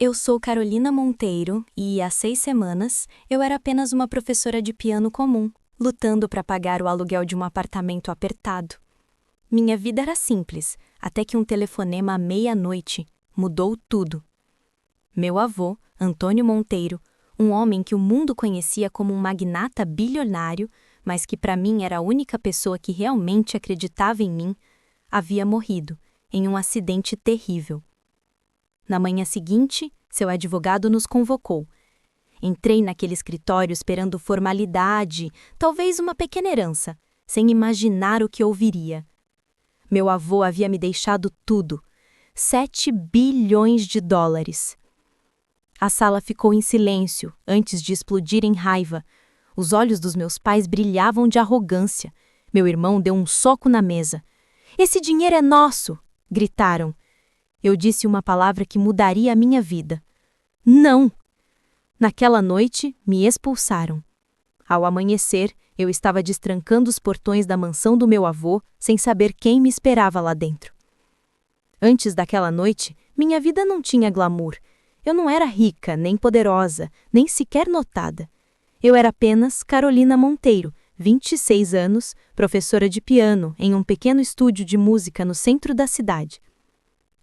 Eu sou Carolina Monteiro e, há 6 semanas, eu era apenas uma professora de piano comum, lutando para pagar o aluguel de um apartamento apertado. Minha vida era simples, até que um telefonema à meia-noite mudou tudo. Meu avô, Antônio Monteiro, um homem que o mundo conhecia como um magnata bilionário, mas que para mim era a única pessoa que realmente acreditava em mim, havia morrido em um acidente terrível. Na manhã seguinte, seu advogado nos convocou. Entrei naquele escritório esperando formalidade, talvez uma pequena herança, sem imaginar o que ouviria. Meu avô havia me deixado tudo, 7 bilhões de dólares. A sala ficou em silêncio, antes de explodir em raiva. Os olhos dos meus pais brilhavam de arrogância. Meu irmão deu um soco na mesa. "Esse dinheiro é nosso!" gritaram. Eu disse uma palavra que mudaria a minha vida. Não! Naquela noite, me expulsaram. Ao amanhecer, eu estava destrancando os portões da mansão do meu avô, sem saber quem me esperava lá dentro. Antes daquela noite, minha vida não tinha glamour. Eu não era rica, nem poderosa, nem sequer notada. Eu era apenas Carolina Monteiro, 26 anos, professora de piano em um pequeno estúdio de música no centro da cidade.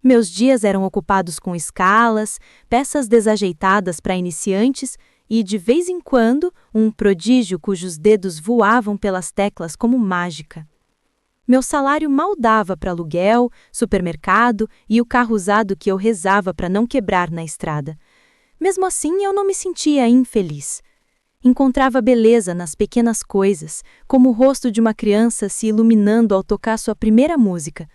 Meus dias eram ocupados com escalas, peças desajeitadas para iniciantes e, de vez em quando, um prodígio cujos dedos voavam pelas teclas como mágica. Meu salário mal dava para aluguel, supermercado e o carro usado que eu rezava para não quebrar na estrada. Mesmo assim, eu não me sentia infeliz. Encontrava beleza nas pequenas coisas, como o rosto de uma criança se iluminando ao tocar sua primeira música.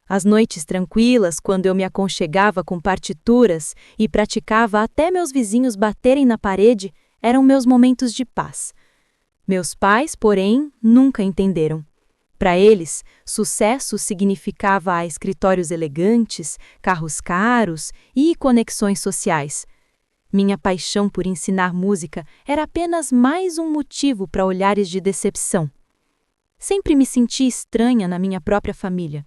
As noites tranquilas, quando eu me aconchegava com partituras e praticava até meus vizinhos baterem na parede, eram meus momentos de paz. Meus pais, porém, nunca entenderam. Para eles, sucesso significava escritórios elegantes, carros caros e conexões sociais. Minha paixão por ensinar música era apenas mais um motivo para olhares de decepção. Sempre me senti estranha na minha própria família.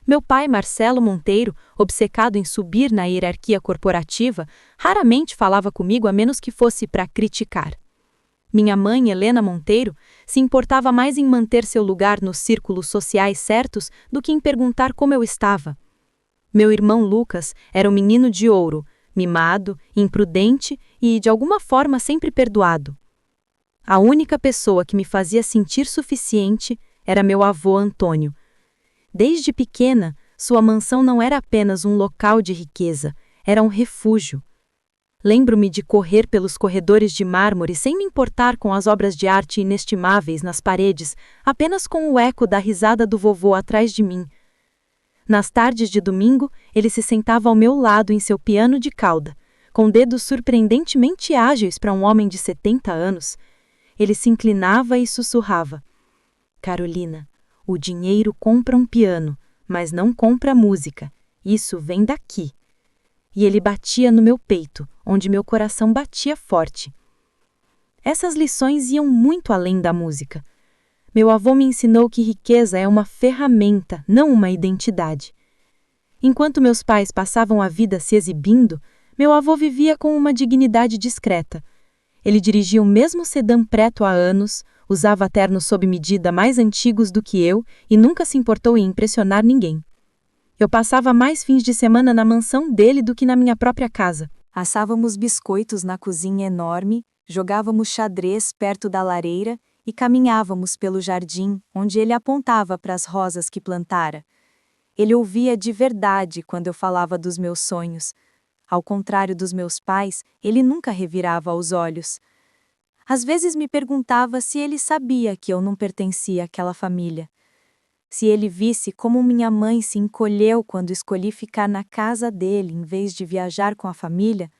Meu pai, Marcelo Monteiro, obcecado em subir na hierarquia corporativa, raramente falava comigo a menos que fosse para criticar. Minha mãe, Helena Monteiro, se importava mais em manter seu lugar nos círculos sociais certos do que em perguntar como eu estava. Meu irmão Lucas era um menino de ouro, mimado, imprudente e, de alguma forma, sempre perdoado. A única pessoa que me fazia sentir suficiente era meu avô Antônio. Desde pequena, sua mansão não era apenas um local de riqueza, era um refúgio. Lembro-me de correr pelos corredores de mármore sem me importar com as obras de arte inestimáveis nas paredes, apenas com o eco da risada do vovô atrás de mim. Nas tardes de domingo, ele se sentava ao meu lado em seu piano de cauda, com dedos surpreendentemente ágeis para um homem de 70 anos. Ele se inclinava e sussurrava: "Carolina, o dinheiro compra um piano, mas não compra música. Isso vem daqui." E ele batia no meu peito, onde meu coração batia forte. Essas lições iam muito além da música. Meu avô me ensinou que riqueza é uma ferramenta, não uma identidade. Enquanto meus pais passavam a vida se exibindo, meu avô vivia com uma dignidade discreta. Ele dirigia o mesmo sedã preto há anos, usava ternos sob medida mais antigos do que eu e nunca se importou em impressionar ninguém. Eu passava mais fins de semana na mansão dele do que na minha própria casa. Assávamos biscoitos na cozinha enorme, jogávamos xadrez perto da lareira e caminhávamos pelo jardim, onde ele apontava para as rosas que plantara. Ele ouvia de verdade quando eu falava dos meus sonhos. Ao contrário dos meus pais, ele nunca revirava os olhos. Às vezes me perguntava se ele sabia que eu não pertencia àquela família. Se ele visse como minha mãe se encolheu quando escolhi ficar na casa dele em vez de viajar com a família.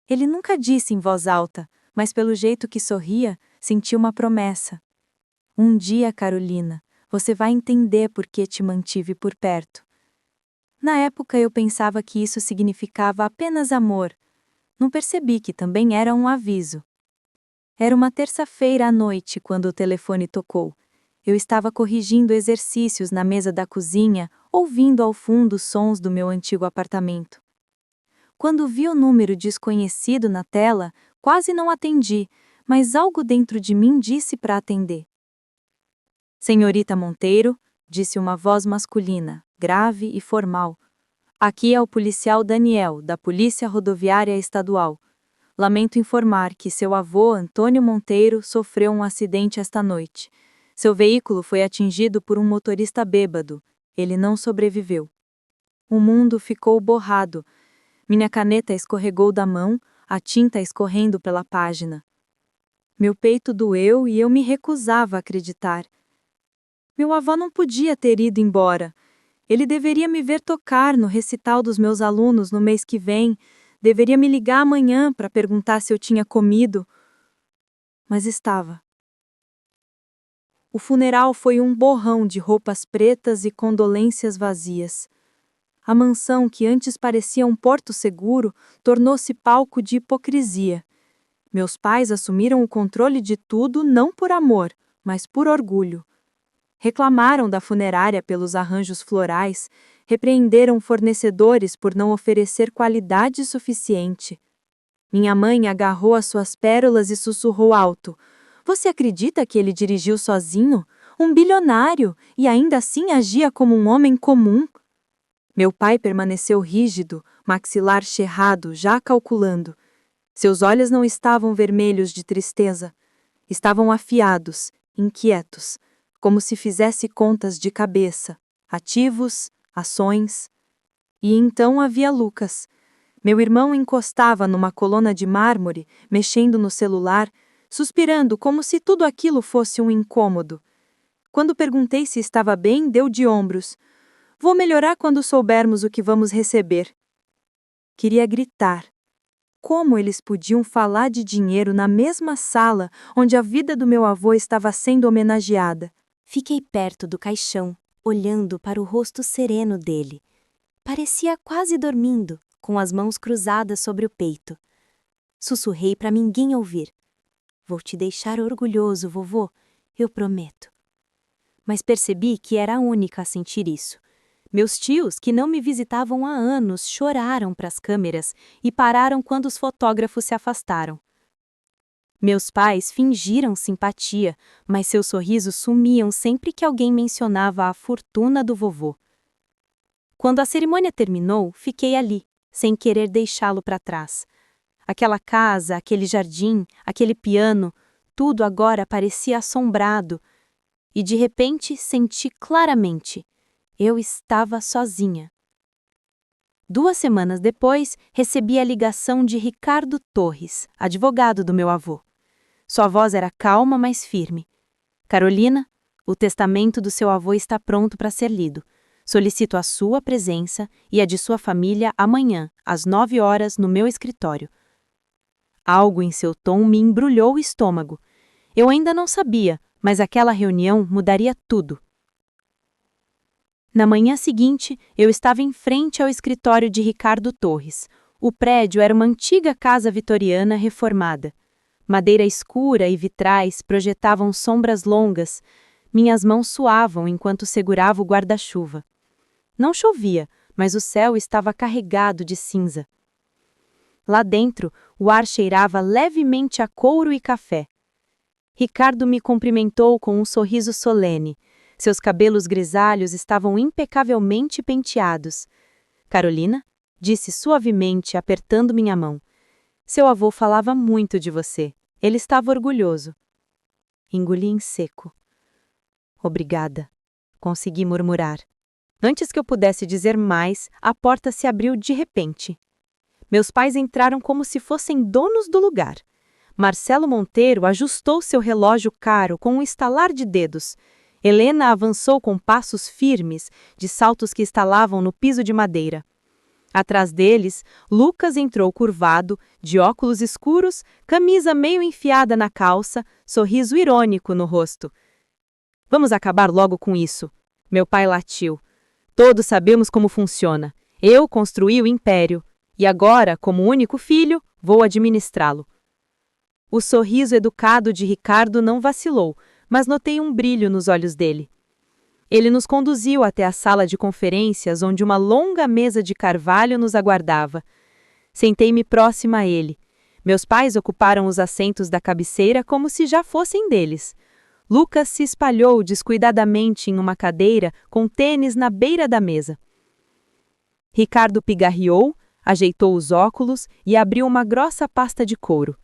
Ele nunca disse em voz alta, mas pelo jeito que sorria, senti uma promessa. "Um dia, Carolina, você vai entender por que te mantive por perto." Na época eu pensava que isso significava apenas amor. Não percebi que também era um aviso. Era uma terça-feira à noite quando o telefone tocou. Eu estava corrigindo exercícios na mesa da cozinha, ouvindo ao fundo os sons do meu antigo apartamento. Quando vi o número desconhecido na tela, quase não atendi, mas algo dentro de mim disse para atender. Senhorita Monteiro, disse uma voz masculina, grave e formal. Aqui é o policial Daniel, da Polícia Rodoviária Estadual. Lamento informar que seu avô, Antônio Monteiro, sofreu um acidente esta noite. Seu veículo foi atingido por um motorista bêbado. Ele não sobreviveu. O mundo ficou borrado. Minha caneta escorregou da mão, a tinta escorrendo pela página. Meu peito doeu e eu me recusava a acreditar. Meu avô não podia ter ido embora. Ele deveria me ver tocar no recital dos meus alunos no mês que vem, deveria me ligar amanhã para perguntar se eu tinha comido. Mas estava. O funeral foi um borrão de roupas pretas e condolências vazias. A mansão, que antes parecia um porto seguro, tornou-se palco de hipocrisia. Meus pais assumiram o controle de tudo não por amor, mas por orgulho. Reclamaram da funerária pelos arranjos florais, repreenderam fornecedores por não oferecer qualidade suficiente. Minha mãe agarrou as suas pérolas e sussurrou alto: "Você acredita que ele dirigiu sozinho? Um bilionário, e ainda assim agia como um homem comum?" Meu pai permaneceu rígido, maxilar cerrado, já calculando. Seus olhos não estavam vermelhos de tristeza. Estavam afiados, inquietos, como se fizesse contas de cabeça, ativos, ações. E então havia Lucas. Meu irmão encostava numa coluna de mármore, mexendo no celular, suspirando como se tudo aquilo fosse um incômodo. Quando perguntei se estava bem, deu de ombros. "Vou melhorar quando soubermos o que vamos receber." Queria gritar. Como eles podiam falar de dinheiro na mesma sala onde a vida do meu avô estava sendo homenageada? Fiquei perto do caixão, olhando para o rosto sereno dele. Parecia quase dormindo, com as mãos cruzadas sobre o peito. Sussurrei para ninguém ouvir. "Vou te deixar orgulhoso, vovô, eu prometo." Mas percebi que era a única a sentir isso. Meus tios, que não me visitavam há anos, choraram para as câmeras e pararam quando os fotógrafos se afastaram. Meus pais fingiram simpatia, mas seus sorrisos sumiam sempre que alguém mencionava a fortuna do vovô. Quando a cerimônia terminou, fiquei ali, sem querer deixá-lo para trás. Aquela casa, aquele jardim, aquele piano, tudo agora parecia assombrado. E de repente senti claramente: eu estava sozinha. 2 semanas depois, recebi a ligação de Ricardo Torres, advogado do meu avô. Sua voz era calma, mas firme. "Carolina, o testamento do seu avô está pronto para ser lido. Solicito a sua presença e a de sua família amanhã, às 9 horas, no meu escritório." Algo em seu tom me embrulhou o estômago. Eu ainda não sabia, mas aquela reunião mudaria tudo. Na manhã seguinte, eu estava em frente ao escritório de Ricardo Torres. O prédio era uma antiga casa vitoriana reformada. Madeira escura e vitrais projetavam sombras longas. Minhas mãos suavam enquanto segurava o guarda-chuva. Não chovia, mas o céu estava carregado de cinza. Lá dentro, o ar cheirava levemente a couro e café. Ricardo me cumprimentou com um sorriso solene. Seus cabelos grisalhos estavam impecavelmente penteados. "Carolina", disse suavemente, apertando minha mão. "Seu avô falava muito de você. Ele estava orgulhoso." Engoli em seco. "Obrigada", consegui murmurar. Antes que eu pudesse dizer mais, a porta se abriu de repente. Meus pais entraram como se fossem donos do lugar. Marcelo Monteiro ajustou seu relógio caro com um estalar de dedos. Helena avançou com passos firmes, de saltos que estalavam no piso de madeira. Atrás deles, Lucas entrou curvado, de óculos escuros, camisa meio enfiada na calça, sorriso irônico no rosto. "Vamos acabar logo com isso", meu pai latiu. "Todos sabemos como funciona. Eu construí o império, e agora, como único filho, vou administrá-lo." O sorriso educado de Ricardo não vacilou, mas notei um brilho nos olhos dele. Ele nos conduziu até a sala de conferências onde uma longa mesa de carvalho nos aguardava. Sentei-me próxima a ele. Meus pais ocuparam os assentos da cabeceira como se já fossem deles. Lucas se espalhou descuidadamente em uma cadeira com tênis na beira da mesa. Ricardo pigarreou, ajeitou os óculos e abriu uma grossa pasta de couro.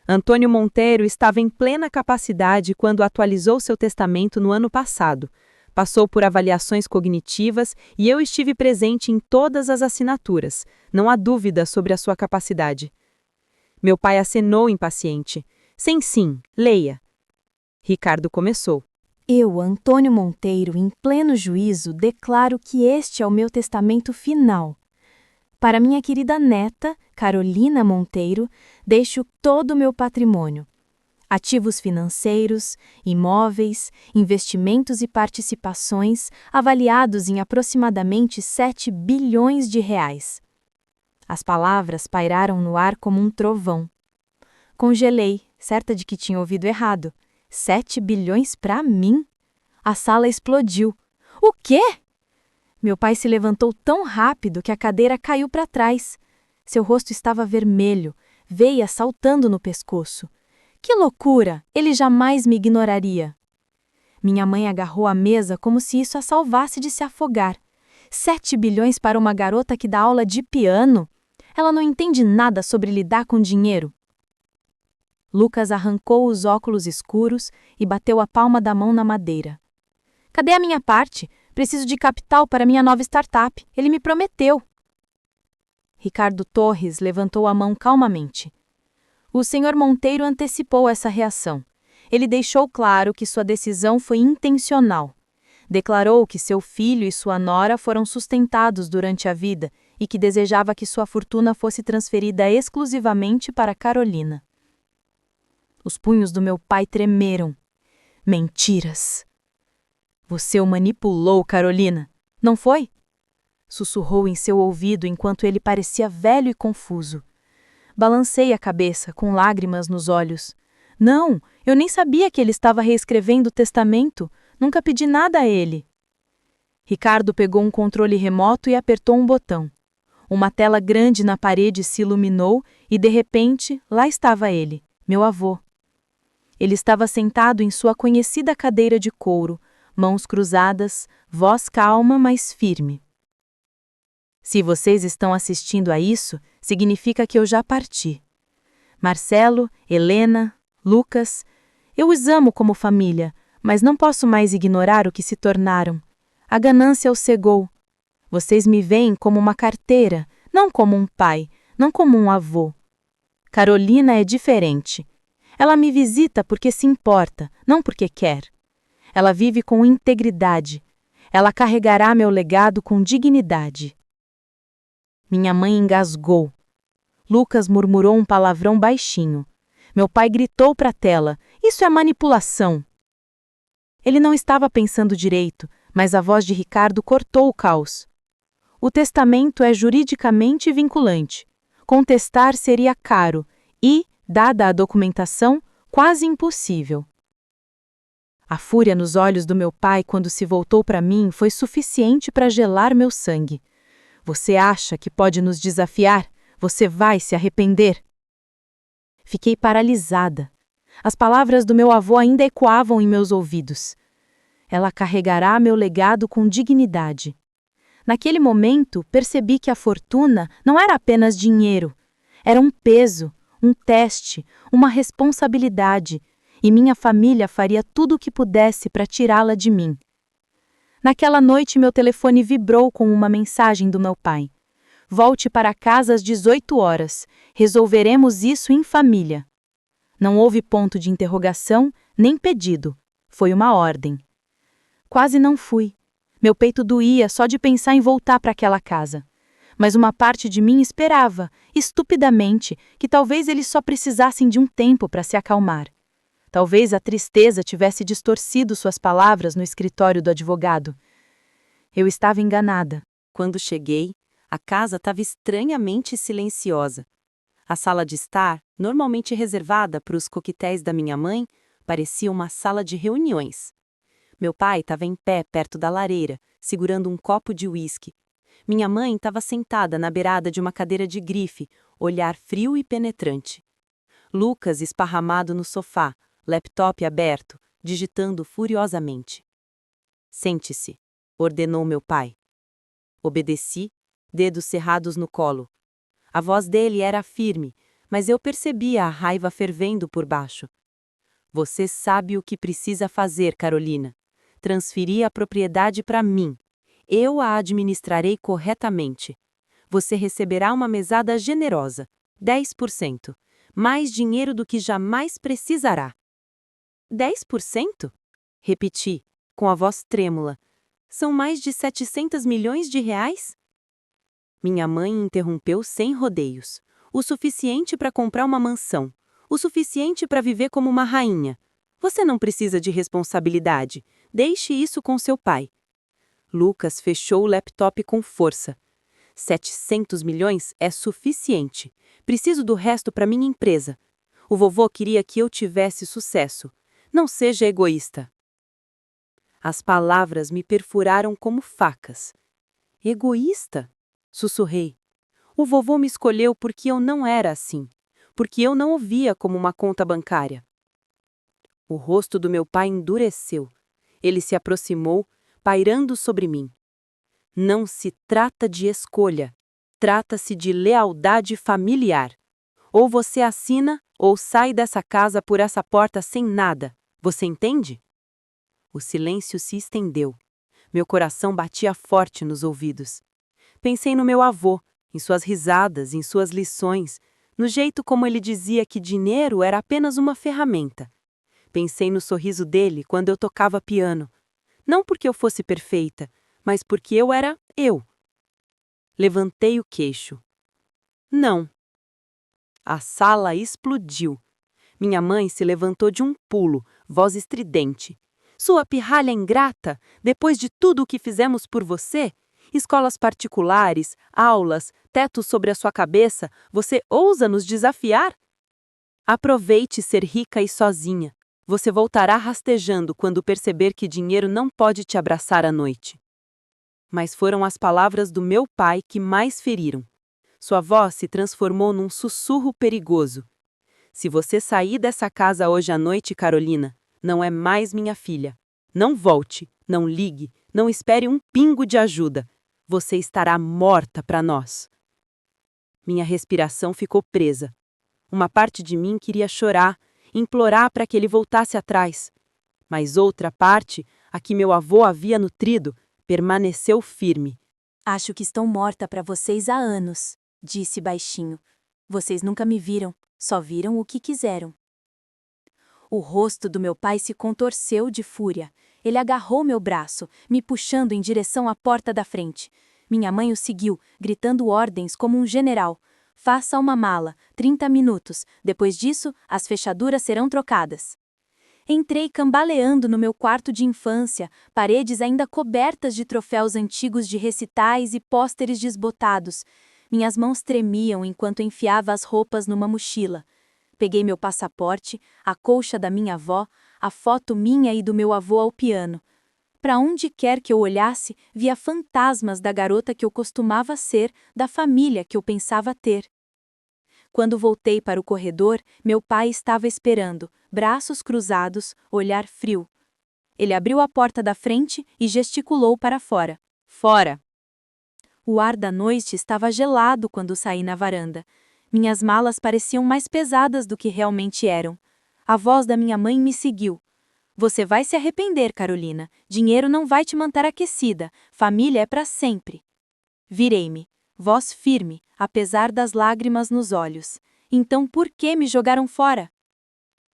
Antônio Monteiro estava em plena capacidade quando atualizou seu testamento no ano passado. Passou por avaliações cognitivas e eu estive presente em todas as assinaturas. Não há dúvida sobre a sua capacidade. Meu pai acenou impaciente. Sim, leia. Ricardo começou. Eu, Antônio Monteiro, em pleno juízo, declaro que este é o meu testamento final. Para minha querida neta, Carolina Monteiro, deixo todo o meu patrimônio. Ativos financeiros, imóveis, investimentos e participações avaliados em aproximadamente 7 bilhões de reais. As palavras pairaram no ar como um trovão. Congelei, certa de que tinha ouvido errado. 7 bilhões para mim? A sala explodiu. O quê? Meu pai se levantou tão rápido que a cadeira caiu para trás. Seu rosto estava vermelho, veia saltando no pescoço. Que loucura! Ele jamais me ignoraria. Minha mãe agarrou a mesa como se isso a salvasse de se afogar. 7 bilhões para uma garota que dá aula de piano? Ela não entende nada sobre lidar com dinheiro. Lucas arrancou os óculos escuros e bateu a palma da mão na madeira. Cadê a minha parte? Preciso de capital para minha nova startup. Ele me prometeu. Ricardo Torres levantou a mão calmamente. O senhor Monteiro antecipou essa reação. Ele deixou claro que sua decisão foi intencional. Declarou que seu filho e sua nora foram sustentados durante a vida e que desejava que sua fortuna fosse transferida exclusivamente para Carolina. Os punhos do meu pai tremeram. Mentiras! Você o manipulou, Carolina, não foi? Sussurrou em seu ouvido enquanto ele parecia velho e confuso. Balancei a cabeça, com lágrimas nos olhos. Não, eu nem sabia que ele estava reescrevendo o testamento. Nunca pedi nada a ele. Ricardo pegou um controle remoto e apertou um botão. Uma tela grande na parede se iluminou e, de repente, lá estava ele, meu avô. Ele estava sentado em sua conhecida cadeira de couro, mãos cruzadas, voz calma, mas firme. Se vocês estão assistindo a isso, significa que eu já parti. Marcelo, Helena, Lucas, eu os amo como família, mas não posso mais ignorar o que se tornaram. A ganância os cegou. Vocês me veem como uma carteira, não como um pai, não como um avô. Carolina é diferente. Ela me visita porque se importa, não porque quer. Ela vive com integridade. Ela carregará meu legado com dignidade. Minha mãe engasgou. Lucas murmurou um palavrão baixinho. Meu pai gritou para a tela: "Isso é manipulação!" Ele não estava pensando direito, mas a voz de Ricardo cortou o caos. O testamento é juridicamente vinculante. Contestar seria caro e, dada a documentação, quase impossível. A fúria nos olhos do meu pai quando se voltou para mim foi suficiente para gelar meu sangue. Você acha que pode nos desafiar? Você vai se arrepender. Fiquei paralisada. As palavras do meu avô ainda ecoavam em meus ouvidos. Ela carregará meu legado com dignidade. Naquele momento, percebi que a fortuna não era apenas dinheiro. Era um peso, um teste, uma responsabilidade, e minha família faria tudo o que pudesse para tirá-la de mim. Naquela noite, meu telefone vibrou com uma mensagem do meu pai. Volte para casa às 18 horas. Resolveremos isso em família. Não houve ponto de interrogação, nem pedido. Foi uma ordem. Quase não fui. Meu peito doía só de pensar em voltar para aquela casa. Mas uma parte de mim esperava, estupidamente, que talvez eles só precisassem de um tempo para se acalmar. Talvez a tristeza tivesse distorcido suas palavras no escritório do advogado. Eu estava enganada. Quando cheguei, a casa estava estranhamente silenciosa. A sala de estar, normalmente reservada para os coquetéis da minha mãe, parecia uma sala de reuniões. Meu pai estava em pé perto da lareira, segurando um copo de uísque. Minha mãe estava sentada na beirada de uma cadeira de grife, olhar frio e penetrante. Lucas esparramado no sofá, laptop aberto, digitando furiosamente. Sente-se, ordenou meu pai. Obedeci, dedos cerrados no colo. A voz dele era firme, mas eu percebia a raiva fervendo por baixo. Você sabe o que precisa fazer, Carolina. Transferir a propriedade para mim. Eu a administrarei corretamente. Você receberá uma mesada generosa, 10%, mais dinheiro do que jamais precisará. 10%? Repeti, com a voz trêmula. São mais de 700 milhões de reais? Minha mãe interrompeu sem rodeios. O suficiente para comprar uma mansão. O suficiente para viver como uma rainha. Você não precisa de responsabilidade. Deixe isso com seu pai. Lucas fechou o laptop com força. 700 milhões é suficiente. Preciso do resto para minha empresa. O vovô queria que eu tivesse sucesso. Não seja egoísta. As palavras me perfuraram como facas. Egoísta? Sussurrei. O vovô me escolheu porque eu não era assim. Porque eu não o via como uma conta bancária. O rosto do meu pai endureceu. Ele se aproximou, pairando sobre mim. Não se trata de escolha. Trata-se de lealdade familiar. Ou você assina, ou sai dessa casa por essa porta sem nada. Você entende? O silêncio se estendeu. Meu coração batia forte nos ouvidos. Pensei no meu avô, em suas risadas, em suas lições, no jeito como ele dizia que dinheiro era apenas uma ferramenta. Pensei no sorriso dele quando eu tocava piano. Não porque eu fosse perfeita, mas porque eu era eu. Levantei o queixo. Não. A sala explodiu. Minha mãe se levantou de um pulo, voz estridente. Sua pirralha ingrata, depois de tudo o que fizemos por você? Escolas particulares, aulas, teto sobre a sua cabeça, você ousa nos desafiar? Aproveite ser rica e sozinha. Você voltará rastejando quando perceber que dinheiro não pode te abraçar à noite. Mas foram as palavras do meu pai que mais feriram. Sua voz se transformou num sussurro perigoso. Se você sair dessa casa hoje à noite, Carolina, não é mais minha filha. Não volte, não ligue, não espere um pingo de ajuda. Você estará morta para nós. Minha respiração ficou presa. Uma parte de mim queria chorar, implorar para que ele voltasse atrás. Mas outra parte, a que meu avô havia nutrido, permaneceu firme. Acho que estou morta para vocês há anos, disse baixinho. Vocês nunca me viram, só viram o que quiseram. O rosto do meu pai se contorceu de fúria. Ele agarrou meu braço, me puxando em direção à porta da frente. Minha mãe o seguiu, gritando ordens como um general. Faça uma mala, 30 minutos. Depois disso, as fechaduras serão trocadas. Entrei cambaleando no meu quarto de infância, paredes ainda cobertas de troféus antigos de recitais e pôsteres desbotados. Minhas mãos tremiam enquanto enfiava as roupas numa mochila. Peguei meu passaporte, a colcha da minha avó, a foto minha e do meu avô ao piano. Para onde quer que eu olhasse, via fantasmas da garota que eu costumava ser, da família que eu pensava ter. Quando voltei para o corredor, meu pai estava esperando, braços cruzados, olhar frio. Ele abriu a porta da frente e gesticulou para fora. Fora! O ar da noite estava gelado quando saí na varanda. Minhas malas pareciam mais pesadas do que realmente eram. A voz da minha mãe me seguiu. Você vai se arrepender, Carolina. Dinheiro não vai te manter aquecida. Família é para sempre. Virei-me, voz firme, apesar das lágrimas nos olhos. Então por que me jogaram fora?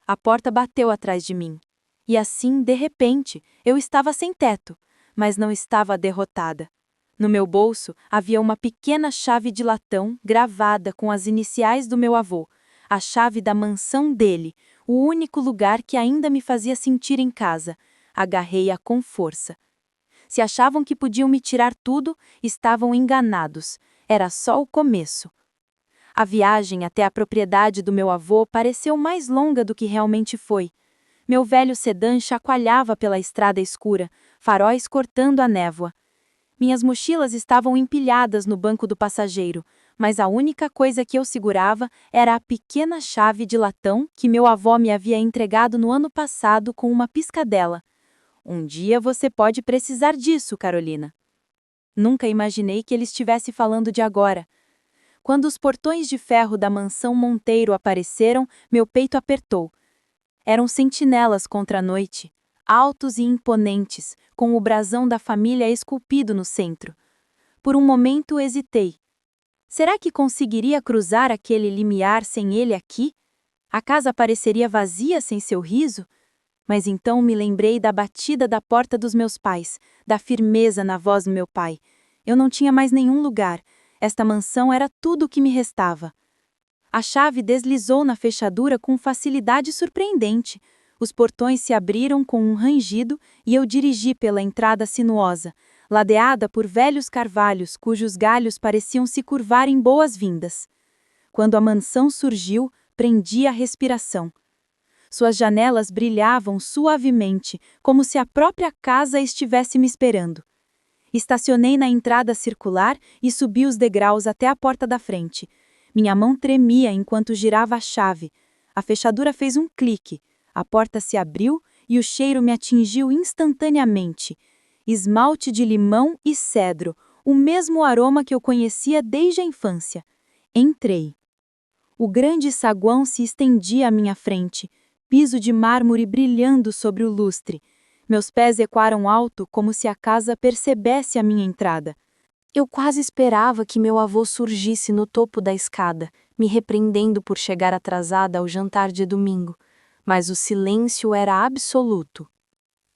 A porta bateu atrás de mim. E assim, de repente, eu estava sem teto, mas não estava derrotada. No meu bolso havia uma pequena chave de latão gravada com as iniciais do meu avô, a chave da mansão dele, o único lugar que ainda me fazia sentir em casa. Agarrei-a com força. Se achavam que podiam me tirar tudo, estavam enganados. Era só o começo. A viagem até a propriedade do meu avô pareceu mais longa do que realmente foi. Meu velho sedã chacoalhava pela estrada escura, faróis cortando a névoa. Minhas mochilas estavam empilhadas no banco do passageiro, mas a única coisa que eu segurava era a pequena chave de latão que meu avô me havia entregado no ano passado com uma piscadela. Um dia você pode precisar disso, Carolina. Nunca imaginei que ele estivesse falando de agora. Quando os portões de ferro da mansão Monteiro apareceram, meu peito apertou. Eram sentinelas contra a noite, altos e imponentes, com o brasão da família esculpido no centro. Por um momento hesitei. Será que conseguiria cruzar aquele limiar sem ele aqui? A casa pareceria vazia sem seu riso? Mas então me lembrei da batida da porta dos meus pais, da firmeza na voz do meu pai. Eu não tinha mais nenhum lugar. Esta mansão era tudo o que me restava. A chave deslizou na fechadura com facilidade surpreendente. Os portões se abriram com um rangido e eu dirigi pela entrada sinuosa, ladeada por velhos carvalhos cujos galhos pareciam se curvar em boas-vindas. Quando a mansão surgiu, prendi a respiração. Suas janelas brilhavam suavemente, como se a própria casa estivesse me esperando. Estacionei na entrada circular e subi os degraus até a porta da frente. Minha mão tremia enquanto girava a chave. A fechadura fez um clique. A porta se abriu e o cheiro me atingiu instantaneamente. Esmalte de limão e cedro, o mesmo aroma que eu conhecia desde a infância. Entrei. O grande saguão se estendia à minha frente, piso de mármore brilhando sobre o lustre. Meus pés ecoaram alto como se a casa percebesse a minha entrada. Eu quase esperava que meu avô surgisse no topo da escada, me repreendendo por chegar atrasada ao jantar de domingo, mas o silêncio era absoluto.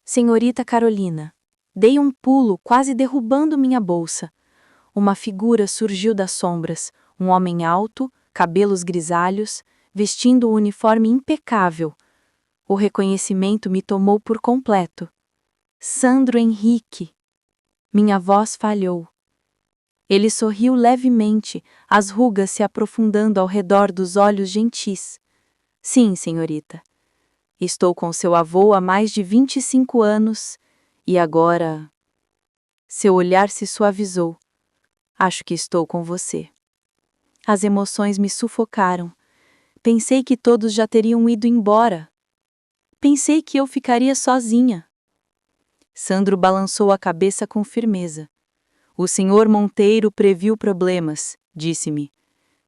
Senhorita Carolina. Dei um pulo, quase derrubando minha bolsa. Uma figura surgiu das sombras, um homem alto, cabelos grisalhos, vestindo um uniforme impecável. O reconhecimento me tomou por completo. Sandro Henrique. Minha voz falhou. Ele sorriu levemente, as rugas se aprofundando ao redor dos olhos gentis. Sim, senhorita. Estou com seu avô há mais de 25 anos e agora... Seu olhar se suavizou. Acho que estou com você. As emoções me sufocaram. Pensei que todos já teriam ido embora. Pensei que eu ficaria sozinha. Sandro balançou a cabeça com firmeza. O senhor Monteiro previu problemas, disse-me.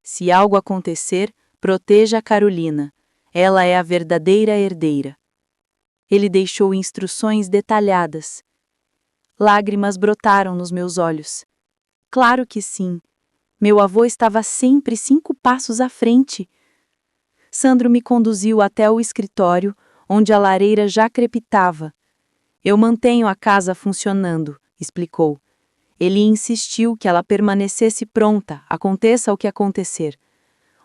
Se algo acontecer, proteja a Carolina. Ela é a verdadeira herdeira. Ele deixou instruções detalhadas. Lágrimas brotaram nos meus olhos. Claro que sim. Meu avô estava sempre 5 passos à frente. Sandro me conduziu até o escritório, onde a lareira já crepitava. Eu mantenho a casa funcionando, explicou. Ele insistiu que ela permanecesse pronta, aconteça o que acontecer.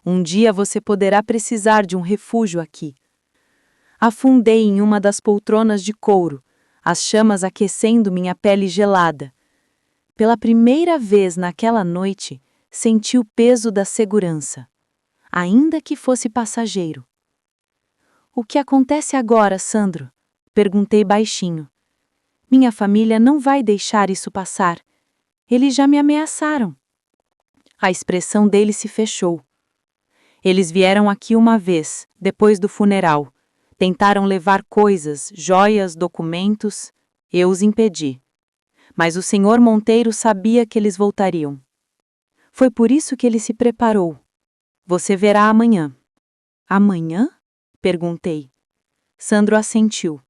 Um dia você poderá precisar de um refúgio aqui. Afundei em uma das poltronas de couro, as chamas aquecendo minha pele gelada. Pela primeira vez naquela noite, senti o peso da segurança, ainda que fosse passageiro. O que acontece agora, Sandro? Perguntei baixinho. Minha família não vai deixar isso passar. Eles já me ameaçaram. A expressão dele se fechou. Eles vieram aqui uma vez, depois do funeral. Tentaram levar coisas, joias, documentos. Eu os impedi. Mas o senhor Monteiro sabia que eles voltariam. Foi por isso que ele se preparou. Você verá amanhã. Amanhã? Perguntei. Sandro assentiu.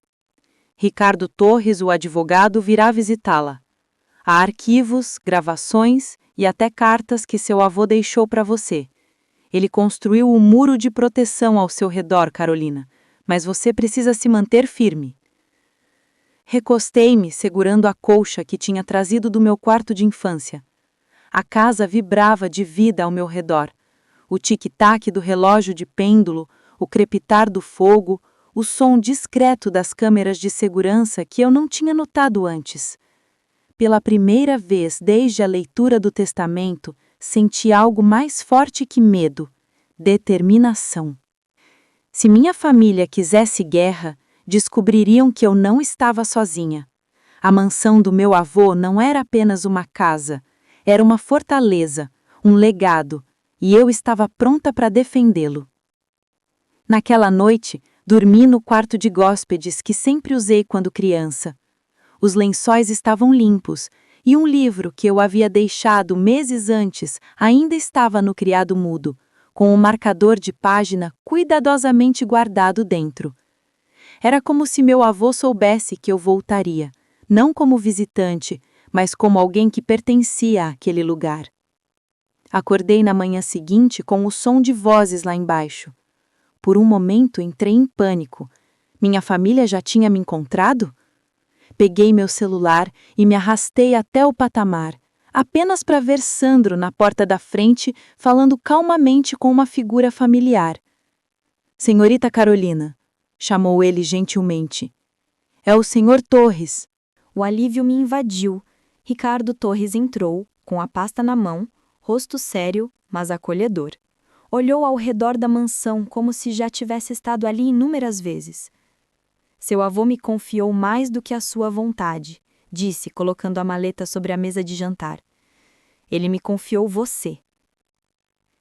Ricardo Torres, o advogado, virá visitá-la. Há arquivos, gravações e até cartas que seu avô deixou para você. Ele construiu um muro de proteção ao seu redor, Carolina, mas você precisa se manter firme. Recostei-me, segurando a colcha que tinha trazido do meu quarto de infância. A casa vibrava de vida ao meu redor. O tic-tac do relógio de pêndulo, o crepitar do fogo, o som discreto das câmeras de segurança que eu não tinha notado antes. Pela primeira vez desde a leitura do testamento, senti algo mais forte que medo: determinação. Se minha família quisesse guerra, descobririam que eu não estava sozinha. A mansão do meu avô não era apenas uma casa, era uma fortaleza, um legado, e eu estava pronta para defendê-lo. Naquela noite, dormi no quarto de hóspedes que sempre usei quando criança. Os lençóis estavam limpos e um livro que eu havia deixado meses antes ainda estava no criado mudo, com um marcador de página cuidadosamente guardado dentro. Era como se meu avô soubesse que eu voltaria, não como visitante, mas como alguém que pertencia àquele lugar. Acordei na manhã seguinte com o som de vozes lá embaixo. Por um momento entrei em pânico. Minha família já tinha me encontrado? Peguei meu celular e me arrastei até o patamar, apenas para ver Sandro na porta da frente falando calmamente com uma figura familiar. Senhorita Carolina, chamou ele gentilmente. É o senhor Torres. O alívio me invadiu. Ricardo Torres entrou, com a pasta na mão, rosto sério, mas acolhedor. Olhou ao redor da mansão como se já tivesse estado ali inúmeras vezes. Seu avô me confiou mais do que a sua vontade, disse, colocando a maleta sobre a mesa de jantar. Ele me confiou você.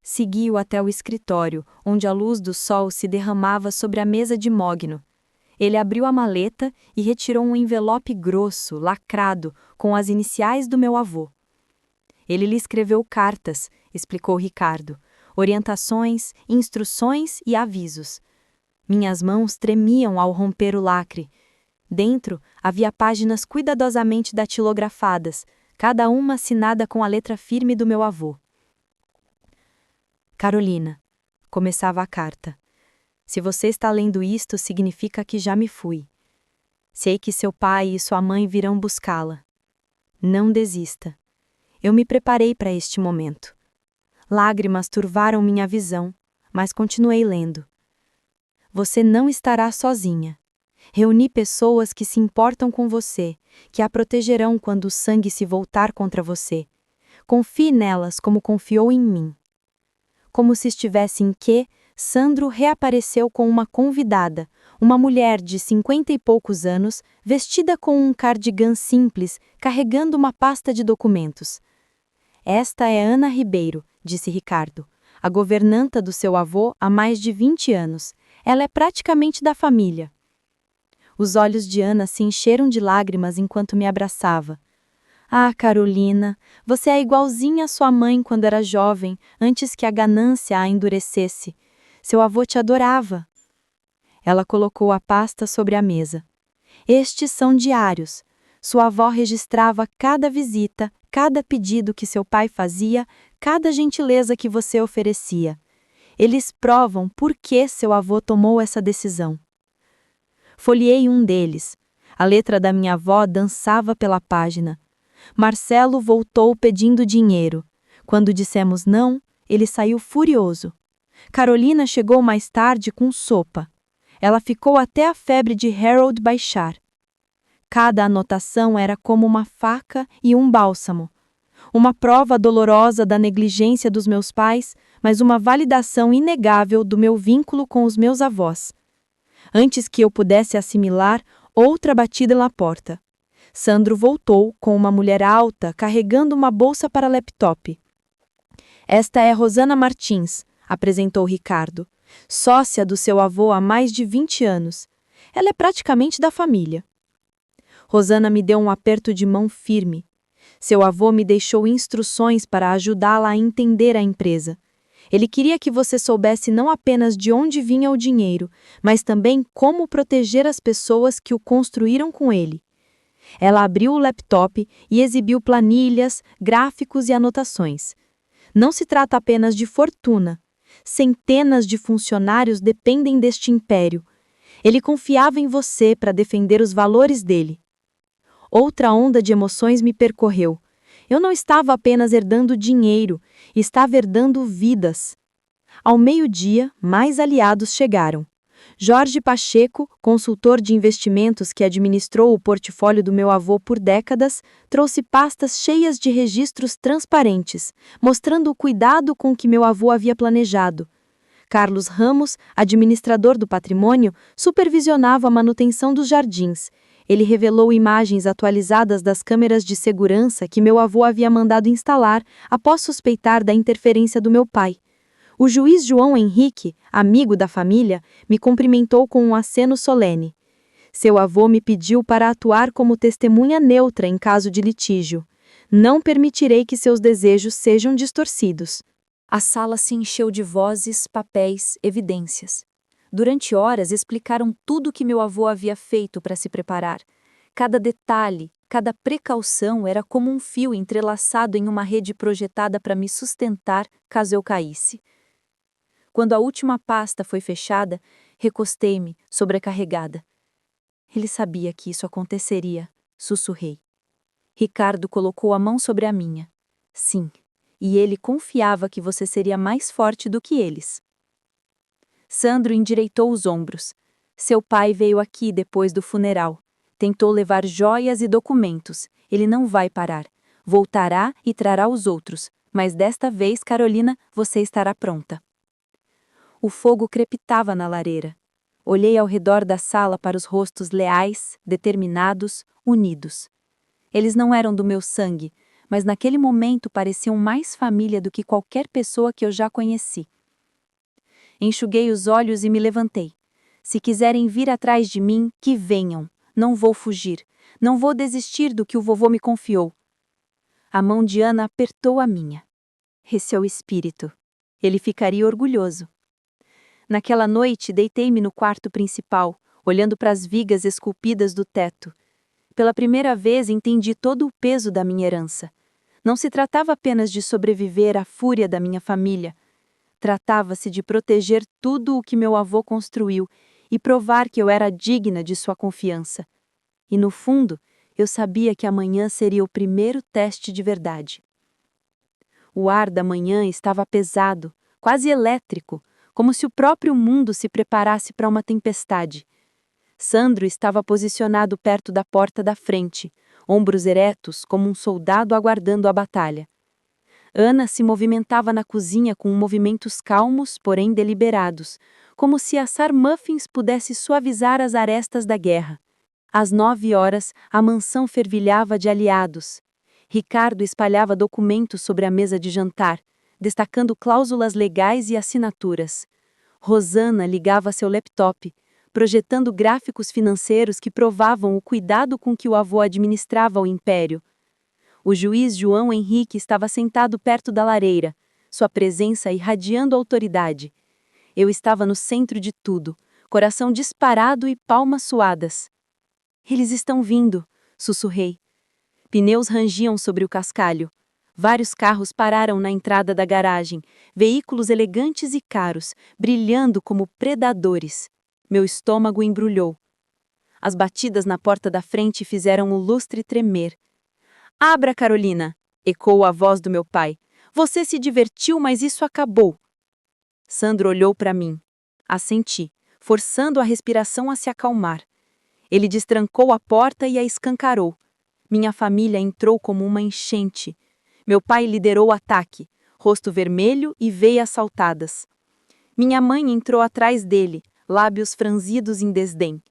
Segui-o até o escritório, onde a luz do sol se derramava sobre a mesa de mogno. Ele abriu a maleta e retirou um envelope grosso, lacrado, com as iniciais do meu avô. Ele lhe escreveu cartas, explicou Ricardo, orientações, instruções e avisos. Minhas mãos tremiam ao romper o lacre. Dentro havia páginas cuidadosamente datilografadas, cada uma assinada com a letra firme do meu avô. Carolina, começava a carta. Se você está lendo isto, significa que já me fui. Sei que seu pai e sua mãe virão buscá-la. Não desista. Eu me preparei para este momento. Lágrimas turvaram minha visão, mas continuei lendo. Você não estará sozinha. Reuni pessoas que se importam com você, que a protegerão quando o sangue se voltar contra você. Confie nelas como confiou em mim. Como se estivesse em Q, Sandro reapareceu com uma convidada, uma mulher de 50 e poucos anos, vestida com um cardigan simples, carregando uma pasta de documentos. Esta é Ana Ribeiro, disse Ricardo, a governanta do seu avô há mais de 20 anos. Ela é praticamente da família. Os olhos de Ana se encheram de lágrimas enquanto me abraçava. Ah, Carolina, você é igualzinha à sua mãe quando era jovem, antes que a ganância a endurecesse. Seu avô te adorava. Ela colocou a pasta sobre a mesa. Estes são diários. Sua avó registrava cada visita, cada pedido que seu pai fazia, cada gentileza que você oferecia. Eles provam por que seu avô tomou essa decisão. Folheei um deles. A letra da minha avó dançava pela página. Marcelo voltou pedindo dinheiro. Quando dissemos não, ele saiu furioso. Carolina chegou mais tarde com sopa. Ela ficou até a febre de Harold baixar. Cada anotação era como uma faca e um bálsamo. Uma prova dolorosa da negligência dos meus pais, mas uma validação inegável do meu vínculo com os meus avós. Antes que eu pudesse assimilar, outra batida na porta. Sandro voltou com uma mulher alta carregando uma bolsa para laptop. Esta é Rosana Martins, apresentou Ricardo, sócia do seu avô há mais de 20 anos. Ela é praticamente da família. Rosana me deu um aperto de mão firme. Seu avô me deixou instruções para ajudá-la a entender a empresa. Ele queria que você soubesse não apenas de onde vinha o dinheiro, mas também como proteger as pessoas que o construíram com ele. Ela abriu o laptop e exibiu planilhas, gráficos e anotações. Não se trata apenas de fortuna. Centenas de funcionários dependem deste império. Ele confiava em você para defender os valores dele. Outra onda de emoções me percorreu. Eu não estava apenas herdando dinheiro, estava herdando vidas. Ao meio-dia, mais aliados chegaram. Jorge Pacheco, consultor de investimentos que administrou o portfólio do meu avô por décadas, trouxe pastas cheias de registros transparentes, mostrando o cuidado com que meu avô havia planejado. Carlos Ramos, administrador do patrimônio, supervisionava a manutenção dos jardins. Ele revelou imagens atualizadas das câmeras de segurança que meu avô havia mandado instalar após suspeitar da interferência do meu pai. O juiz João Henrique, amigo da família, me cumprimentou com um aceno solene. Seu avô me pediu para atuar como testemunha neutra em caso de litígio. Não permitirei que seus desejos sejam distorcidos. A sala se encheu de vozes, papéis, evidências. Durante horas explicaram tudo o que meu avô havia feito para se preparar. Cada detalhe, cada precaução era como um fio entrelaçado em uma rede projetada para me sustentar caso eu caísse. Quando a última pasta foi fechada, recostei-me, sobrecarregada. Ele sabia que isso aconteceria, sussurrei. Ricardo colocou a mão sobre a minha. Sim, e ele confiava que você seria mais forte do que eles. Sandro endireitou os ombros. Seu pai veio aqui depois do funeral. Tentou levar joias e documentos. Ele não vai parar. Voltará e trará os outros. Mas desta vez, Carolina, você estará pronta. O fogo crepitava na lareira. Olhei ao redor da sala para os rostos leais, determinados, unidos. Eles não eram do meu sangue, mas naquele momento pareciam mais família do que qualquer pessoa que eu já conheci. Enxuguei os olhos e me levantei. Se quiserem vir atrás de mim, que venham. Não vou fugir. Não vou desistir do que o vovô me confiou. A mão de Ana apertou a minha. Esse é o espírito. Ele ficaria orgulhoso. Naquela noite, deitei-me no quarto principal, olhando para as vigas esculpidas do teto. Pela primeira vez, entendi todo o peso da minha herança. Não se tratava apenas de sobreviver à fúria da minha família. Tratava-se de proteger tudo o que meu avô construiu e provar que eu era digna de sua confiança. E, no fundo, eu sabia que amanhã seria o primeiro teste de verdade. O ar da manhã estava pesado, quase elétrico, como se o próprio mundo se preparasse para uma tempestade. Sandro estava posicionado perto da porta da frente, ombros eretos como um soldado aguardando a batalha. Ana se movimentava na cozinha com movimentos calmos, porém deliberados, como se assar muffins pudesse suavizar as arestas da guerra. Às 9 horas, a mansão fervilhava de aliados. Ricardo espalhava documentos sobre a mesa de jantar, destacando cláusulas legais e assinaturas. Rosana ligava seu laptop, projetando gráficos financeiros que provavam o cuidado com que o avô administrava o império. O juiz João Henrique estava sentado perto da lareira, sua presença irradiando autoridade. Eu estava no centro de tudo, coração disparado e palmas suadas. Eles estão vindo, sussurrei. Pneus rangiam sobre o cascalho. Vários carros pararam na entrada da garagem, veículos elegantes e caros, brilhando como predadores. Meu estômago embrulhou. As batidas na porta da frente fizeram o lustre tremer. "Abra, Carolina!" ecoou a voz do meu pai. "Você se divertiu, mas isso acabou." Sandro olhou para mim. Assenti, forçando a respiração a se acalmar. Ele destrancou a porta e a escancarou. Minha família entrou como uma enchente. Meu pai liderou o ataque, rosto vermelho e veias saltadas. Minha mãe entrou atrás dele, lábios franzidos em desdém.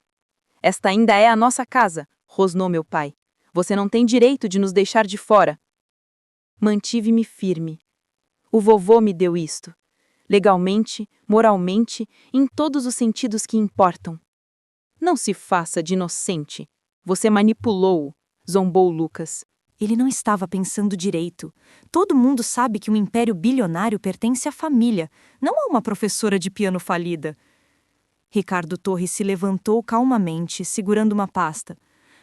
"Esta ainda é a nossa casa", rosnou meu pai. "Você não tem direito de nos deixar de fora." Mantive-me firme. O vovô me deu isto. Legalmente, moralmente, em todos os sentidos que importam. "Não se faça de inocente. Você manipulou-o", zombou Lucas. Ele não estava pensando direito. Todo mundo sabe que um império bilionário pertence à família, não a uma professora de piano falida. Ricardo Torres se levantou calmamente, segurando uma pasta.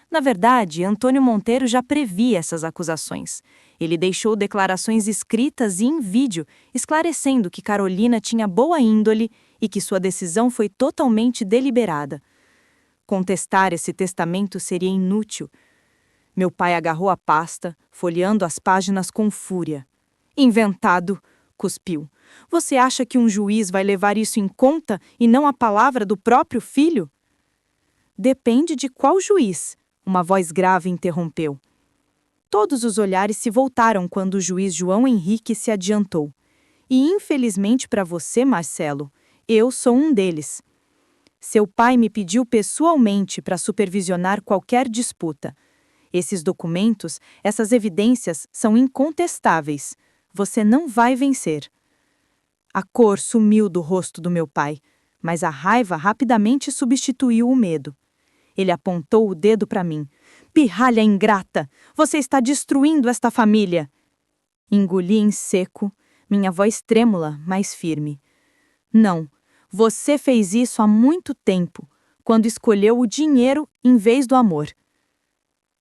Na verdade, Antônio Monteiro já previa essas acusações. Ele deixou declarações escritas e em vídeo, esclarecendo que Carolina tinha boa índole e que sua decisão foi totalmente deliberada. Contestar esse testamento seria inútil. Meu pai agarrou a pasta, folheando as páginas com fúria. "Inventado!" cuspiu. "Você acha que um juiz vai levar isso em conta e não a palavra do próprio filho?" "Depende de qual juiz", uma voz grave interrompeu. Todos os olhares se voltaram quando o juiz João Henrique se adiantou. "E infelizmente para você, Marcelo, eu sou um deles." Seu pai me pediu pessoalmente para supervisionar qualquer disputa. Esses documentos, essas evidências são incontestáveis. Você não vai vencer. A cor sumiu do rosto do meu pai, mas a raiva rapidamente substituiu o medo. Ele apontou o dedo para mim. Pirralha ingrata! Você está destruindo esta família! Engoli em seco, minha voz trêmula, mas firme. Não, você fez isso há muito tempo, quando escolheu o dinheiro em vez do amor.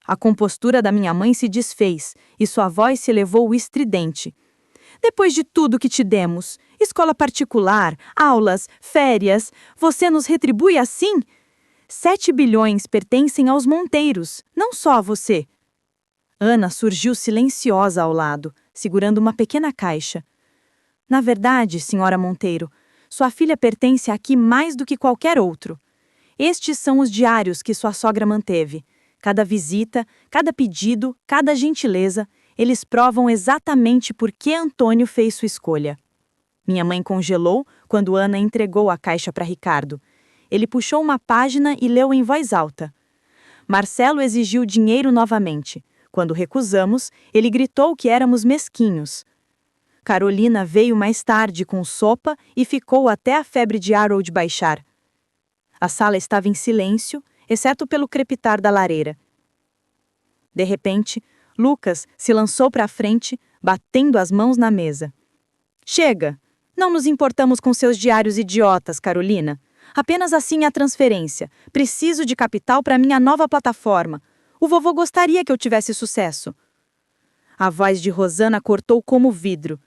A compostura da minha mãe se desfez e sua voz se elevou estridente. Depois de tudo que te demos, escola particular, aulas, férias, você nos retribui assim? 7 bilhões pertencem aos Monteiros, não só a você. Ana surgiu silenciosa ao lado, segurando uma pequena caixa. Na verdade, senhora Monteiro, sua filha pertence aqui mais do que qualquer outro. Estes são os diários que sua sogra manteve. Cada visita, cada pedido, cada gentileza, eles provam exatamente por que Antônio fez sua escolha. Minha mãe congelou quando Ana entregou a caixa para Ricardo. Ele puxou uma página e leu em voz alta. Marcelo exigiu dinheiro novamente. Quando recusamos, ele gritou que éramos mesquinhos. Carolina veio mais tarde com sopa e ficou até a febre de Harold baixar. A sala estava em silêncio, exceto pelo crepitar da lareira. De repente, Lucas se lançou para a frente, batendo as mãos na mesa. Chega! Não nos importamos com seus diários idiotas, Carolina. Apenas assim a transferência. Preciso de capital para minha nova plataforma. O vovô gostaria que eu tivesse sucesso. A voz de Rosana cortou como vidro.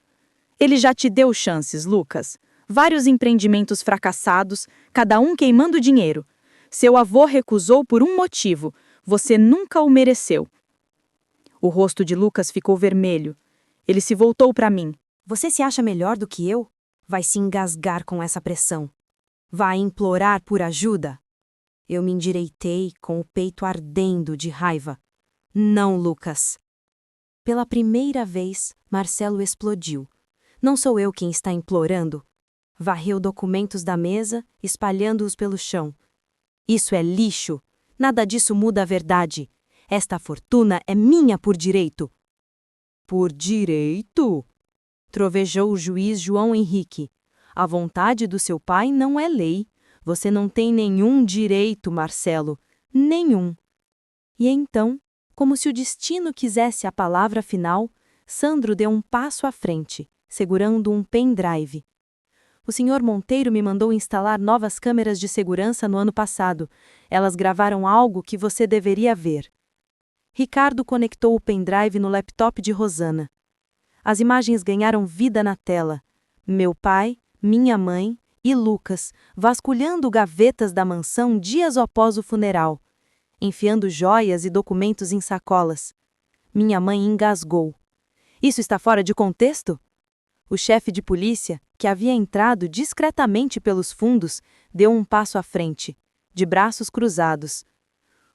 Ele já te deu chances, Lucas. Vários empreendimentos fracassados, cada um queimando dinheiro. Seu avô recusou por um motivo. Você nunca o mereceu. O rosto de Lucas ficou vermelho. Ele se voltou para mim. Você se acha melhor do que eu? Vai se engasgar com essa pressão. Vai implorar por ajuda? Eu me endireitei com o peito ardendo de raiva. Não, Lucas. Pela primeira vez, Marcelo explodiu. Não sou eu quem está implorando. Varreu documentos da mesa, espalhando-os pelo chão. Isso é lixo. Nada disso muda a verdade. Esta fortuna é minha por direito. Por direito? Trovejou o juiz João Henrique. A vontade do seu pai não é lei. Você não tem nenhum direito, Marcelo. Nenhum. E então, como se o destino quisesse a palavra final, Sandro deu um passo à frente, segurando um pendrive. O senhor Monteiro me mandou instalar novas câmeras de segurança no ano passado. Elas gravaram algo que você deveria ver. Ricardo conectou o pendrive no laptop de Rosana. As imagens ganharam vida na tela. Meu pai, minha mãe e Lucas vasculhando gavetas da mansão dias após o funeral, enfiando joias e documentos em sacolas. Minha mãe engasgou. Isso está fora de contexto? O chefe de polícia, que havia entrado discretamente pelos fundos, deu um passo à frente, de braços cruzados.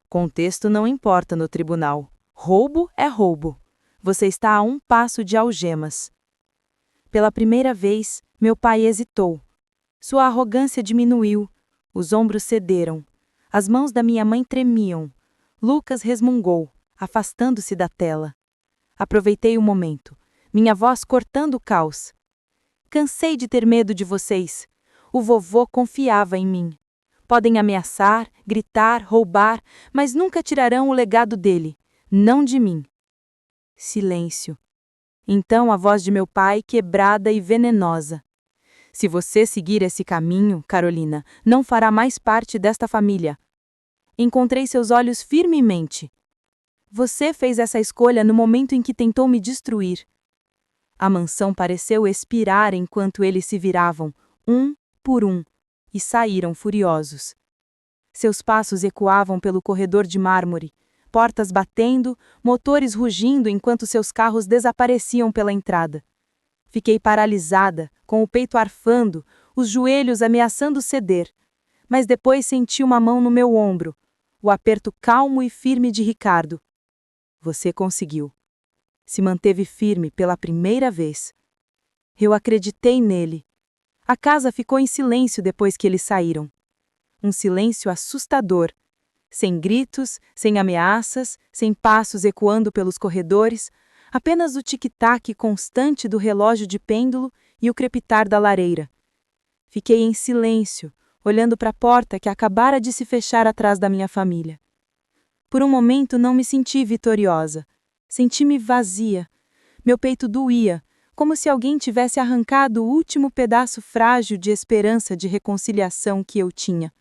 Contexto não importa no tribunal. Roubo é roubo. Você está a um passo de algemas. Pela primeira vez, meu pai hesitou. Sua arrogância diminuiu. Os ombros cederam. As mãos da minha mãe tremiam. Lucas resmungou, afastando-se da tela. Aproveitei o momento. Minha voz cortando o caos. Cansei de ter medo de vocês. O vovô confiava em mim. Podem ameaçar, gritar, roubar, mas nunca tirarão o legado dele, não de mim. Silêncio. Então a voz de meu pai, quebrada e venenosa. Se você seguir esse caminho, Carolina, não fará mais parte desta família. Encontrei seus olhos firmemente. Você fez essa escolha no momento em que tentou me destruir. A mansão pareceu expirar enquanto eles se viravam, um por um, e saíram furiosos. Seus passos ecoavam pelo corredor de mármore, portas batendo, motores rugindo enquanto seus carros desapareciam pela entrada. Fiquei paralisada, com o peito arfando, os joelhos ameaçando ceder, mas depois senti uma mão no meu ombro, o aperto calmo e firme de Ricardo. Você conseguiu. Se manteve firme pela primeira vez. Eu acreditei nele. A casa ficou em silêncio depois que eles saíram. Um silêncio assustador. Sem gritos, sem ameaças, sem passos ecoando pelos corredores, apenas o tic-tac constante do relógio de pêndulo e o crepitar da lareira. Fiquei em silêncio, olhando para a porta que acabara de se fechar atrás da minha família. Por um momento não me senti vitoriosa. Senti-me vazia. Meu peito doía, como se alguém tivesse arrancado o último pedaço frágil de esperança de reconciliação que eu tinha.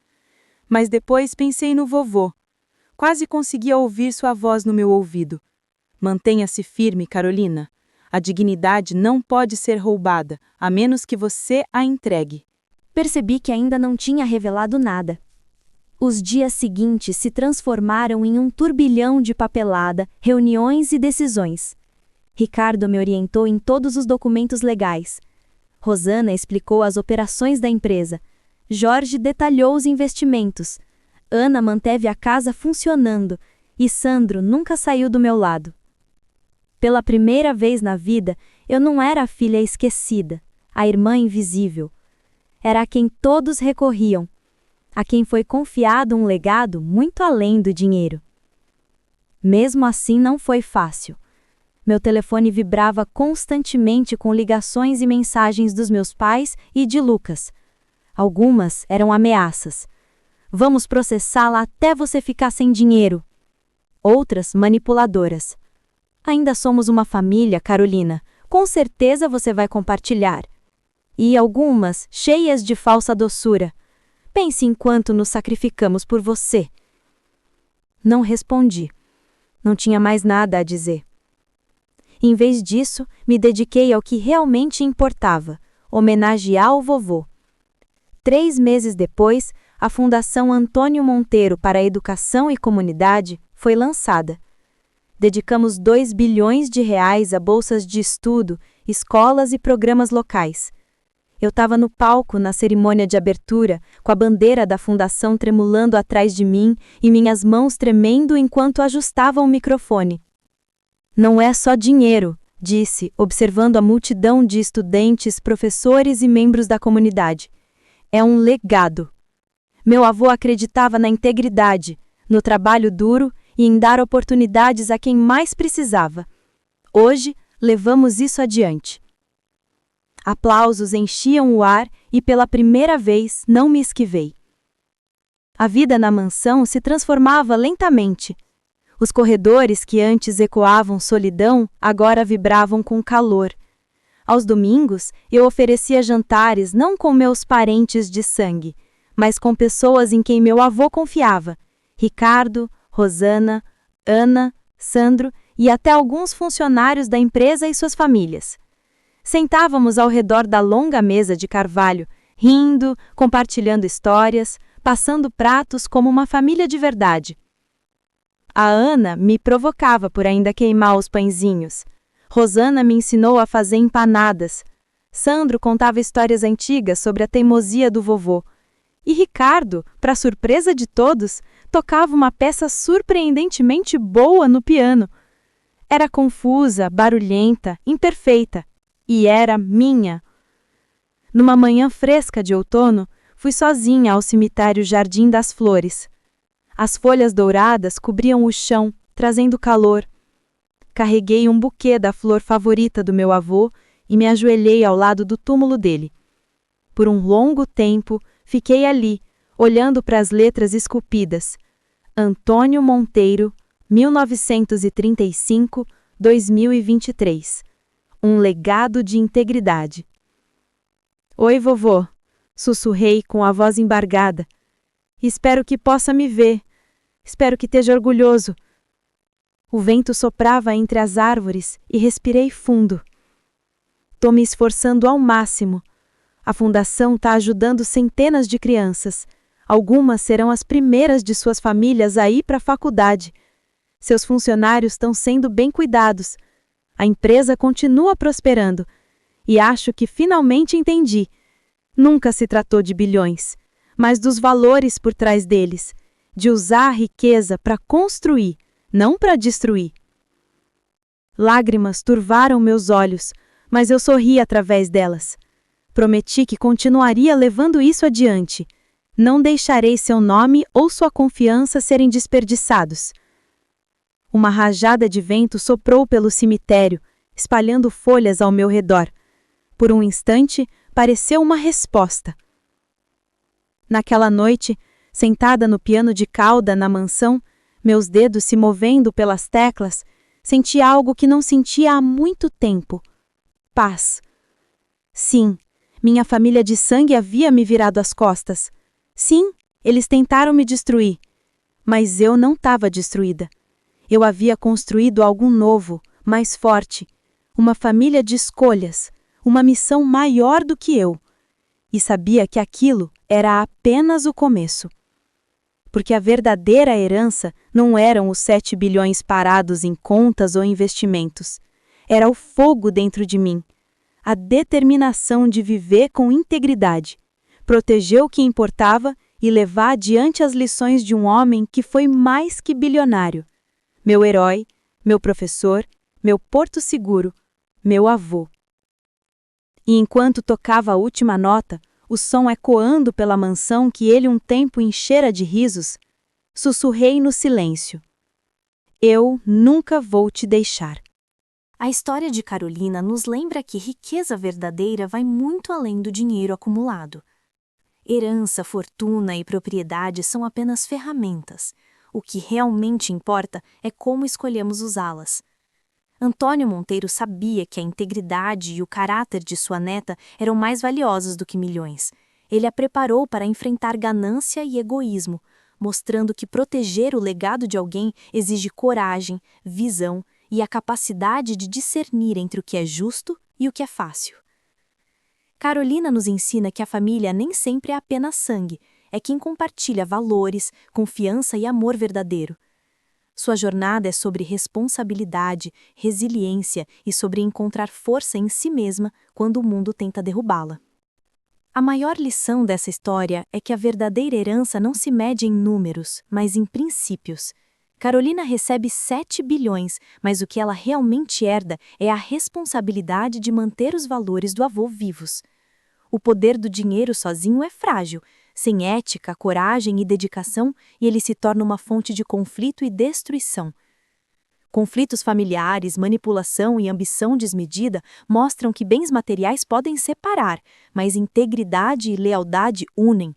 Mas depois pensei no vovô. Quase conseguia ouvir sua voz no meu ouvido. Mantenha-se firme, Carolina. A dignidade não pode ser roubada, a menos que você a entregue. Percebi que ainda não tinha revelado nada. Os dias seguintes se transformaram em um turbilhão de papelada, reuniões e decisões. Ricardo me orientou em todos os documentos legais. Rosana explicou as operações da empresa. Jorge detalhou os investimentos. Ana manteve a casa funcionando e Sandro nunca saiu do meu lado. Pela primeira vez na vida, eu não era a filha esquecida, a irmã invisível. Era a quem todos recorriam, a quem foi confiado um legado muito além do dinheiro. Mesmo assim, não foi fácil. Meu telefone vibrava constantemente com ligações e mensagens dos meus pais e de Lucas. Algumas eram ameaças. Vamos processá-la até você ficar sem dinheiro. Outras, manipuladoras. Ainda somos uma família, Carolina. Com certeza você vai compartilhar. E algumas, cheias de falsa doçura. Pense em quanto nos sacrificamos por você. Não respondi. Não tinha mais nada a dizer. Em vez disso, me dediquei ao que realmente importava, homenagear o vovô. 3 meses depois, a Fundação Antônio Monteiro para a Educação e Comunidade foi lançada. Dedicamos 2 bilhões de reais a bolsas de estudo, escolas e programas locais. Eu estava no palco na cerimônia de abertura, com a bandeira da fundação tremulando atrás de mim e minhas mãos tremendo enquanto ajustava o microfone. Não é só dinheiro, disse, observando a multidão de estudantes, professores e membros da comunidade. É um legado. Meu avô acreditava na integridade, no trabalho duro e em dar oportunidades a quem mais precisava. Hoje, levamos isso adiante. Aplausos enchiam o ar e, pela primeira vez, não me esquivei. A vida na mansão se transformava lentamente. Os corredores que antes ecoavam solidão, agora vibravam com calor. Aos domingos, eu oferecia jantares não com meus parentes de sangue, mas com pessoas em quem meu avô confiava: Ricardo, Rosana, Ana, Sandro e até alguns funcionários da empresa e suas famílias. Sentávamos ao redor da longa mesa de carvalho, rindo, compartilhando histórias, passando pratos como uma família de verdade. A Ana me provocava por ainda queimar os pãezinhos. Rosana me ensinou a fazer empanadas. Sandro contava histórias antigas sobre a teimosia do vovô. E Ricardo, para surpresa de todos, tocava uma peça surpreendentemente boa no piano. Era confusa, barulhenta, imperfeita. E era minha. Numa manhã fresca de outono, fui sozinha ao cemitério Jardim das Flores. As folhas douradas cobriam o chão, trazendo calor. Carreguei um buquê da flor favorita do meu avô e me ajoelhei ao lado do túmulo dele. Por um longo tempo, fiquei ali, olhando para as letras esculpidas. Antônio Monteiro, 1935-2023. Um legado de integridade. Oi, vovô, sussurrei com a voz embargada. Espero que possa me ver. Espero que esteja orgulhoso. O vento soprava entre as árvores e respirei fundo. Tô me esforçando ao máximo. A fundação está ajudando centenas de crianças. Algumas serão as primeiras de suas famílias a ir para a faculdade. Seus funcionários estão sendo bem cuidados. A empresa continua prosperando. E acho que finalmente entendi. Nunca se tratou de bilhões, mas dos valores por trás deles, de usar a riqueza para construir, não para destruir. Lágrimas turvaram meus olhos, mas eu sorri através delas. Prometi que continuaria levando isso adiante. Não deixarei seu nome ou sua confiança serem desperdiçados. Uma rajada de vento soprou pelo cemitério, espalhando folhas ao meu redor. Por um instante, pareceu uma resposta. Naquela noite, sentada no piano de cauda na mansão, meus dedos se movendo pelas teclas, senti algo que não sentia há muito tempo. Paz. Sim, minha família de sangue havia me virado as costas. Sim, eles tentaram me destruir. Mas eu não estava destruída. Eu havia construído algo novo, mais forte. Uma família de escolhas, uma missão maior do que eu. E sabia que aquilo era apenas o começo. Porque a verdadeira herança não eram os 7 bilhões parados em contas ou investimentos. Era o fogo dentro de mim. A determinação de viver com integridade, proteger o que importava e levar adiante as lições de um homem que foi mais que bilionário. Meu herói, meu professor, meu porto seguro, meu avô. E enquanto tocava a última nota, o som ecoando pela mansão que ele um tempo enchera de risos, sussurrei no silêncio. Eu nunca vou te deixar. A história de Carolina nos lembra que riqueza verdadeira vai muito além do dinheiro acumulado. Herança, fortuna e propriedade são apenas ferramentas. O que realmente importa é como escolhemos usá-las. Antônio Monteiro sabia que a integridade e o caráter de sua neta eram mais valiosos do que milhões. Ele a preparou para enfrentar ganância e egoísmo, mostrando que proteger o legado de alguém exige coragem, visão e a capacidade de discernir entre o que é justo e o que é fácil. Carolina nos ensina que a família nem sempre é apenas sangue, é quem compartilha valores, confiança e amor verdadeiro. Sua jornada é sobre responsabilidade, resiliência e sobre encontrar força em si mesma quando o mundo tenta derrubá-la. A maior lição dessa história é que a verdadeira herança não se mede em números, mas em princípios. Carolina recebe 7 bilhões, mas o que ela realmente herda é a responsabilidade de manter os valores do avô vivos. O poder do dinheiro sozinho é frágil. Sem ética, coragem e dedicação, ele se torna uma fonte de conflito e destruição. Conflitos familiares, manipulação e ambição desmedida mostram que bens materiais podem separar, mas integridade e lealdade unem.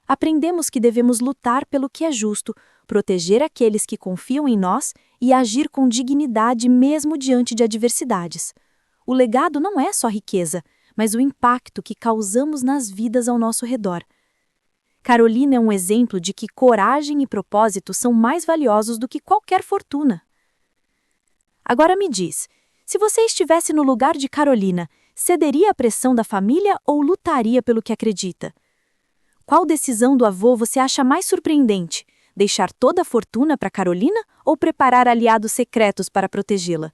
Aprendemos que devemos lutar pelo que é justo, proteger aqueles que confiam em nós e agir com dignidade mesmo diante de adversidades. O legado não é só riqueza, mas o impacto que causamos nas vidas ao nosso redor. Carolina é um exemplo de que coragem e propósito são mais valiosos do que qualquer fortuna. Agora me diz, se você estivesse no lugar de Carolina, cederia à pressão da família ou lutaria pelo que acredita? Qual decisão do avô você acha mais surpreendente? Deixar toda a fortuna para Carolina ou preparar aliados secretos para protegê-la?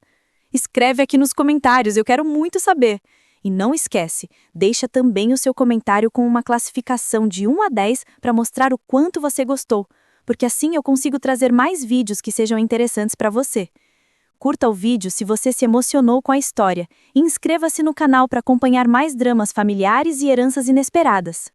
Escreve aqui nos comentários, eu quero muito saber. E não esquece, deixa também o seu comentário com uma classificação de 1 a 10 para mostrar o quanto você gostou, porque assim eu consigo trazer mais vídeos que sejam interessantes para você. Curta o vídeo se você se emocionou com a história e inscreva-se no canal para acompanhar mais dramas familiares e heranças inesperadas.